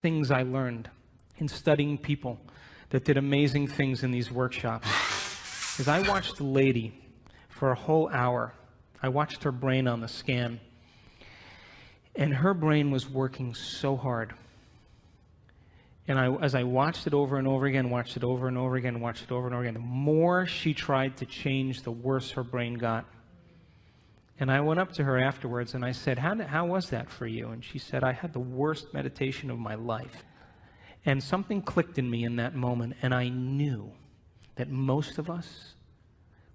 Things I learned in studying people that did amazing things in these workshops is I watched a lady for a whole hour. I watched her brain on the scan, and her brain was working so hard. And as I watched it over and over again, watched it over and over again, watched it over and over again, the more she tried to change, the worse her brain got. And I went up to her afterwards and I said, how was that for you? And she said, I had the worst meditation of my life. And something clicked in me in that moment, and I knew that most of us,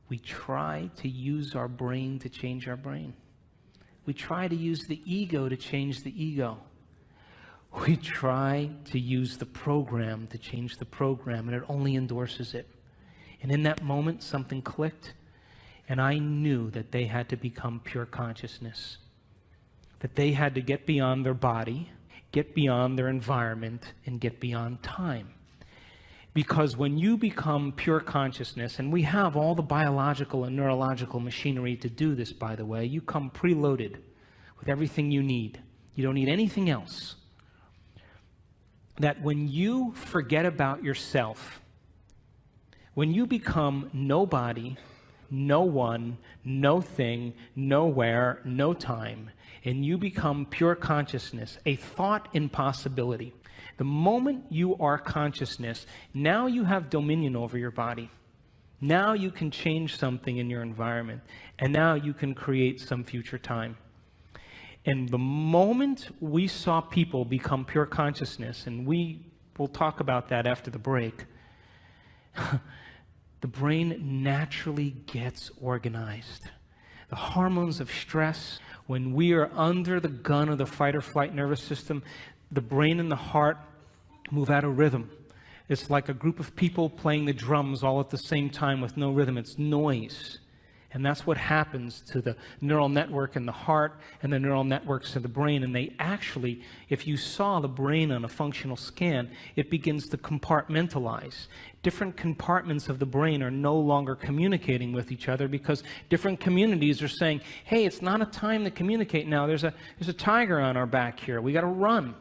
we try to use our brain to change our brain. We try to use the ego to change the ego. We try to use the program to change the program, and it only endorses it. And in that moment, something clicked, and I knew that they had to become pure consciousness, that they had to get beyond their body, get beyond their environment, and get beyond time. Because when you become pure consciousness, and we have all the biological and neurological machinery to do this, by the way, you come preloaded with everything you need. You don't need anything else. That when you forget about yourself, when you become nobody, no one, no thing, nowhere, no time, and you become pure consciousness, a thought impossibility. The moment you are consciousness, now you have dominion over your body. Now you can change something in your environment, and now you can create some future time. And the moment we saw people become pure consciousness, and we will talk about that after the break, the brain naturally gets organized. The hormones of stress, when we are under the gun of the fight or flight nervous system, the brain and the heart move out of rhythm. It's like a group of people playing the drums all at the same time with no rhythm. It's noise. And that's what happens to the neural network in the heart and the neural networks in the brain. And they actually, if you saw the brain on a functional scan, it begins to compartmentalize. Different compartments of the brain are no longer communicating with each other because different communities are saying, hey, it's not a time to communicate now. There's a tiger on our back here. We got to run.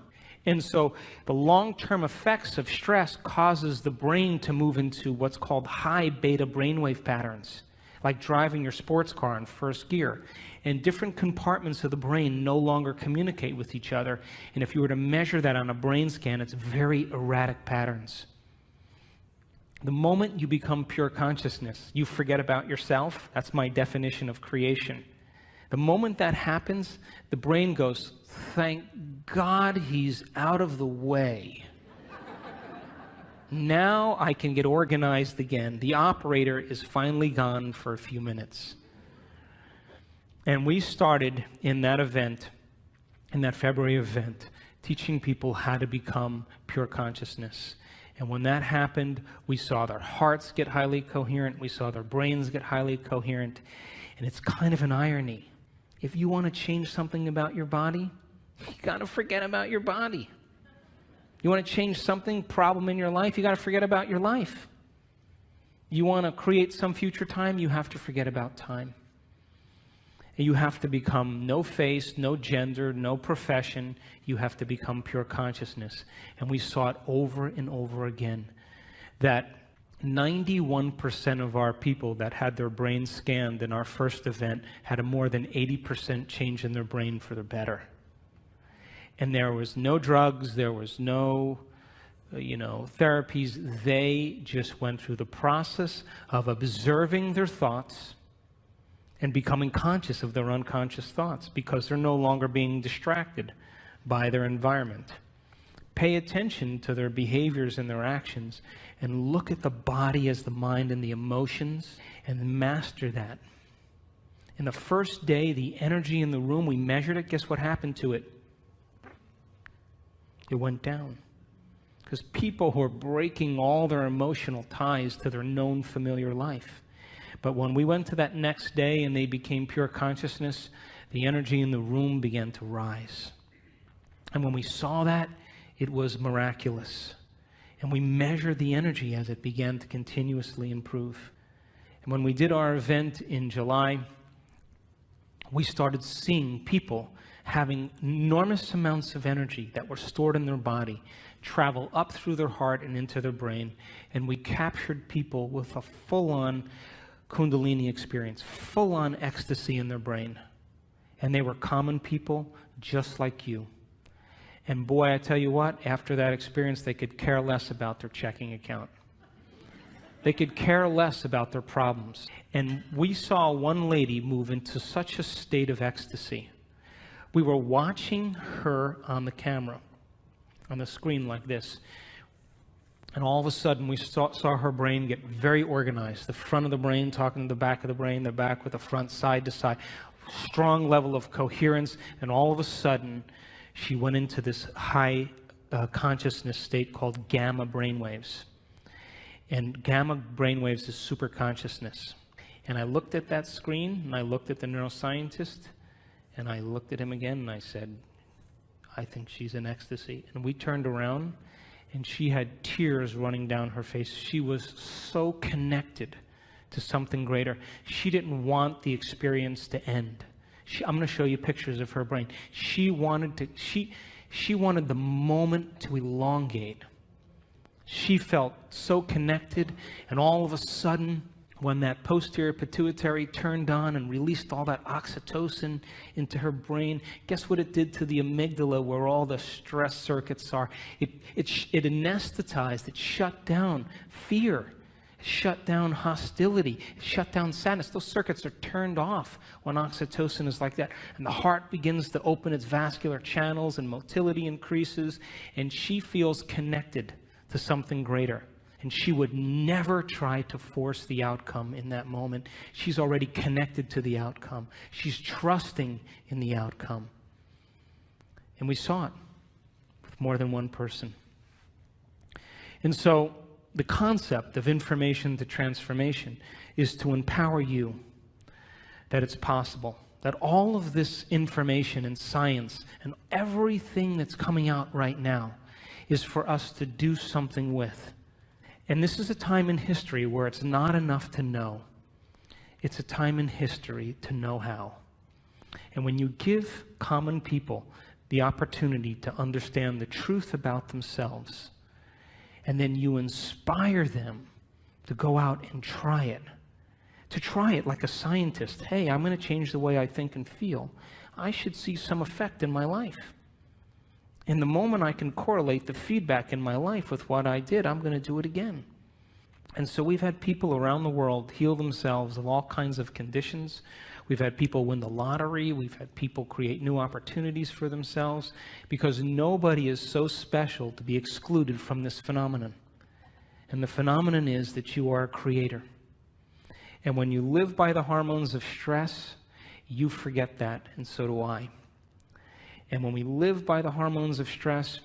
And so the long-term effects of stress causes the brain to move into what's called high beta brainwave patterns, like driving your sports car in first gear. And different compartments of the brain no longer communicate with each other. And if you were to measure that on a brain scan, it's very erratic patterns. The moment you become pure consciousness, you forget about yourself. That's my definition of creation. The moment that happens, the brain goes, thank God he's out of the way. Now I can get organized again. The operator is finally gone for a few minutes. And we started in that event, in that February event, teaching people how to become pure consciousness. And when that happened, we saw their hearts get highly coherent. We saw their brains get highly coherent. And it's kind of an irony. If you want to change something about your body, you got to forget about your body. You want to change something, problem in your life, you got to forget about your life. You want to create some future time, you have to forget about time. And you have to become no face, no gender, no profession. You have to become pure consciousness. And we saw it over and over again that 91% of our people that had their brains scanned in our first event had a more than 80% change in their brain for the better. And there was no drugs, there was no, therapies. They just went through the process of observing their thoughts and becoming conscious of their unconscious thoughts because they're no longer being distracted by their environment. Pay attention to their behaviors and their actions and look at the body as the mind and the emotions and master that. In the first day, the energy in the room, we measured it. Guess what happened to it? It went down. Because people were breaking all their emotional ties to their known familiar life. But when we went to that next day and they became pure consciousness, the energy in the room began to rise. And when we saw that, it was miraculous. And we measured the energy as it began to continuously improve. And when we did our event in July, we started seeing people having enormous amounts of energy that were stored in their body travel up through their heart and into their brain. And we captured people with a full-on Kundalini experience, full-on ecstasy in their brain. And they were common people just like you. And boy, I tell you what, after that experience, they could care less about their checking account. They could care less about their problems. And we saw one lady move into such a state of ecstasy. We were watching her on the camera, on the screen like this. And all of a sudden, we saw her brain get very organized. The front of the brain talking to the back of the brain, the back with the front, side to side. Strong level of coherence. And all of a sudden, she went into this high consciousness state called gamma brainwaves. And gamma brainwaves is super consciousness. And I looked at that screen, and I looked at the neuroscientist, and I looked at him again, and I said, I think she's in ecstasy. And we turned around, and she had tears running down her face. She was so connected to something greater. She didn't want the experience to end. I'm going to show you pictures of her brain. She wanted the moment to elongate. She felt so connected, and all of a sudden, when that posterior pituitary turned on and released all that oxytocin into her brain, guess what it did to the amygdala, where all the stress circuits are? It anesthetized, it shut down fear, it shut down hostility, it shut down sadness. Those circuits are turned off when oxytocin is like that. And the heart begins to open its vascular channels, and motility increases, and she feels connected to something greater. And she would never try to force the outcome in that moment. She's already connected to the outcome. She's trusting in the outcome. And we saw it with more than one person. And so the concept of information to transformation is to empower you that it's possible, that all of this information and science and everything that's coming out right now is for us to do something with. And this is a time in history where it's not enough to know. It's a time in history to know how. And when you give common people the opportunity to understand the truth about themselves, and then you inspire them to go out and try it like a scientist. Hey, I'm going to change the way I think and feel. I should see some effect in my life. And the moment I can correlate the feedback in my life with what I did, I'm going to do it again. And so we've had people around the world heal themselves of all kinds of conditions. We've had people win the lottery. We've had people create new opportunities for themselves, because nobody is so special to be excluded from this phenomenon. And the phenomenon is that you are a creator. And when you live by the hormones of stress, you forget that, and so do I. And when we live by the hormones of stress,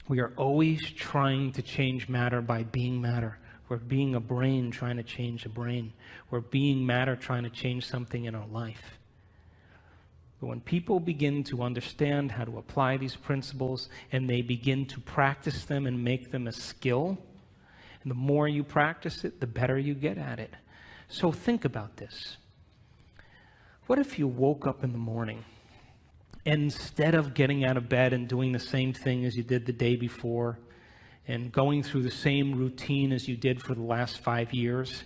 we are always trying to change matter by being matter. We're being a brain trying to change a brain. We're being matter trying to change something in our life. But when people begin to understand how to apply these principles, and they begin to practice them and make them a skill, and the more you practice it, the better you get at it. So think about this. What if you woke up in the morning, and instead of getting out of bed and doing the same thing as you did the day before, and going through the same routine as you did for the last 5 years,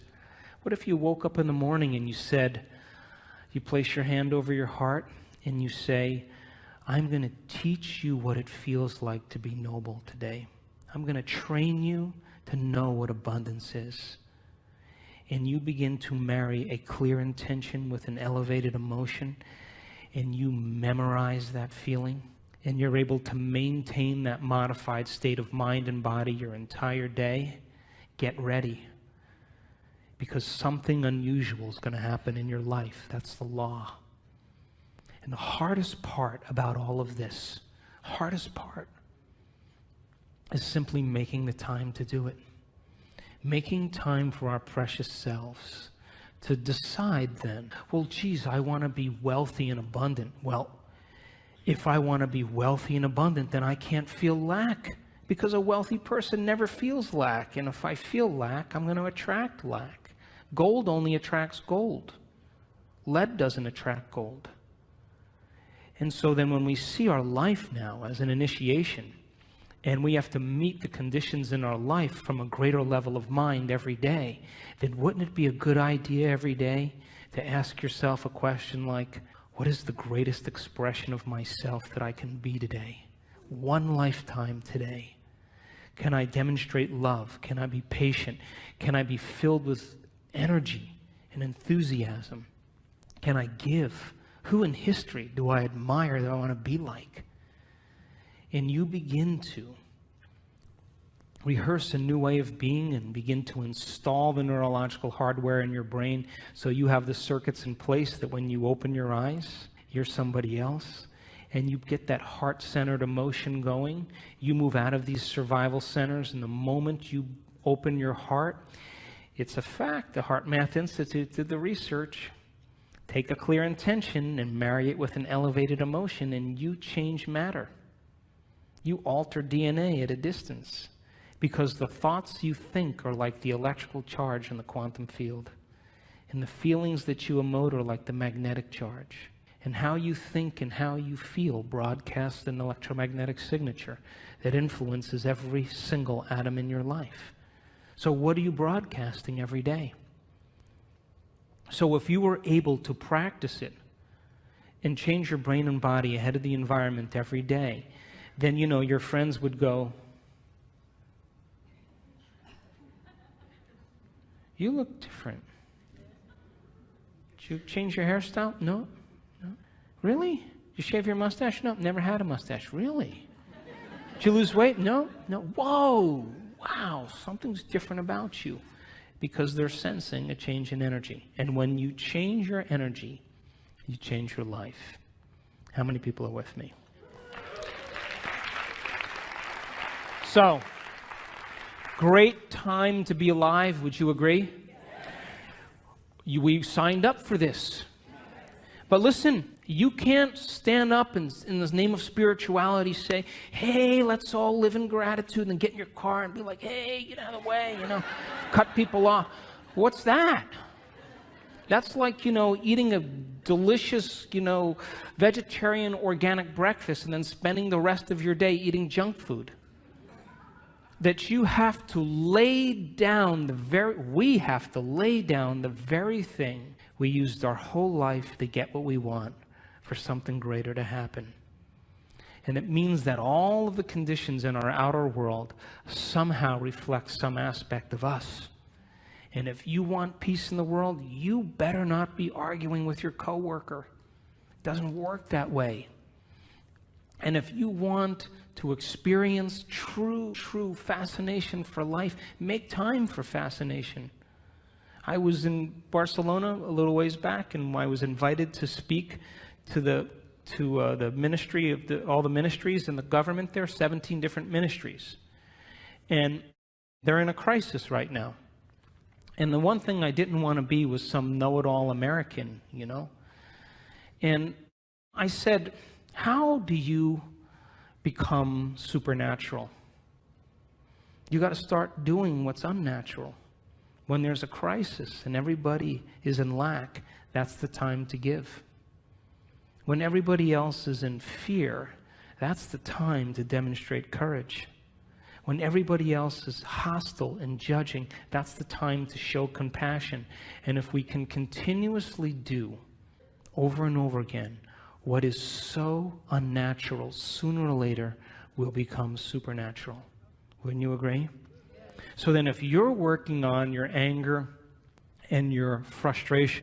what if you woke up in the morning and you place your hand over your heart and you say, I'm going to teach you what it feels like to be noble today. I'm going to train you to know what abundance is. And you begin to marry a clear intention with an elevated emotion, and you memorize that feeling, and you're able to maintain that modified state of mind and body your entire day. Get ready, because something unusual is going to happen in your life. That's the law. And the hardest part about all of this, hardest part, is simply making the time to do it. Making time for our precious selves to decide then, well, geez, I want to be wealthy and abundant. Well, if I want to be wealthy and abundant, then I can't feel lack, because a wealthy person never feels lack. And if I feel lack, I'm going to attract lack. Gold only attracts gold. Lead doesn't attract gold. And so then when we see our life now as an initiation, and we have to meet the conditions in our life from a greater level of mind every day, then wouldn't it be a good idea every day to ask yourself a question like, what is the greatest expression of myself that I can be today? One lifetime today. Can I demonstrate love? Can I be patient? Can I be filled with energy and enthusiasm? Can I give? Who in history do I admire that I want to be like? And you begin to rehearse a new way of being and begin to install the neurological hardware in your brain so you have the circuits in place that when you open your eyes, you're somebody else. And you get that heart-centered emotion going. You move out of these survival centers, and the moment you open your heart, it's a fact. The Heart Math Institute did the research. Take a clear intention and marry it with an elevated emotion, and you change matter. You alter DNA at a distance because the thoughts you think are like the electrical charge in the quantum field, and the feelings that you emote are like the magnetic charge. And how you think and how you feel broadcasts an electromagnetic signature that influences every single atom in your life. So what are you broadcasting every day? So if you were able to practice it and change your brain and body ahead of the environment every day, then your friends would go, you look different. Did you change your hairstyle? No. Really? Did you shave your mustache? No, never had a mustache. Really? Did you lose weight? No. Whoa, wow, something's different about you, because they're sensing a change in energy. And when you change your energy, you change your life. How many people are with me? So, great time to be alive, would you agree? We signed up for this. But listen, you can't stand up and in the name of spirituality say, hey, let's all live in gratitude, and get in your car and be like, hey, get out of the way, cut people off. What's that? That's like, eating a delicious, vegetarian organic breakfast and then spending the rest of your day eating junk food. That you have to lay down we have to lay down the very thing we used our whole life to get what we want for something greater to happen. And it means that all of the conditions in our outer world somehow reflect some aspect of us. And if you want peace in the world, you better not be arguing with your coworker. It doesn't work that way. And if you want to experience true fascination for life, make time for fascination. I was in Barcelona a little ways back, and I was invited to speak to the ministry of all the ministries in the government there, 17 different ministries. And they're in a crisis right now. And the one thing I didn't want to be was some know-it-all American, And I said, how do you become supernatural? You got to start doing what's unnatural. When there's a crisis and everybody is in lack, that's the time to give. When everybody else is in fear, that's the time to demonstrate courage. When everybody else is hostile and judging, that's the time to show compassion. And if we can continuously do over and over again what is so unnatural, sooner or later will become supernatural. Wouldn't you agree? So then if you're working on your anger and your frustration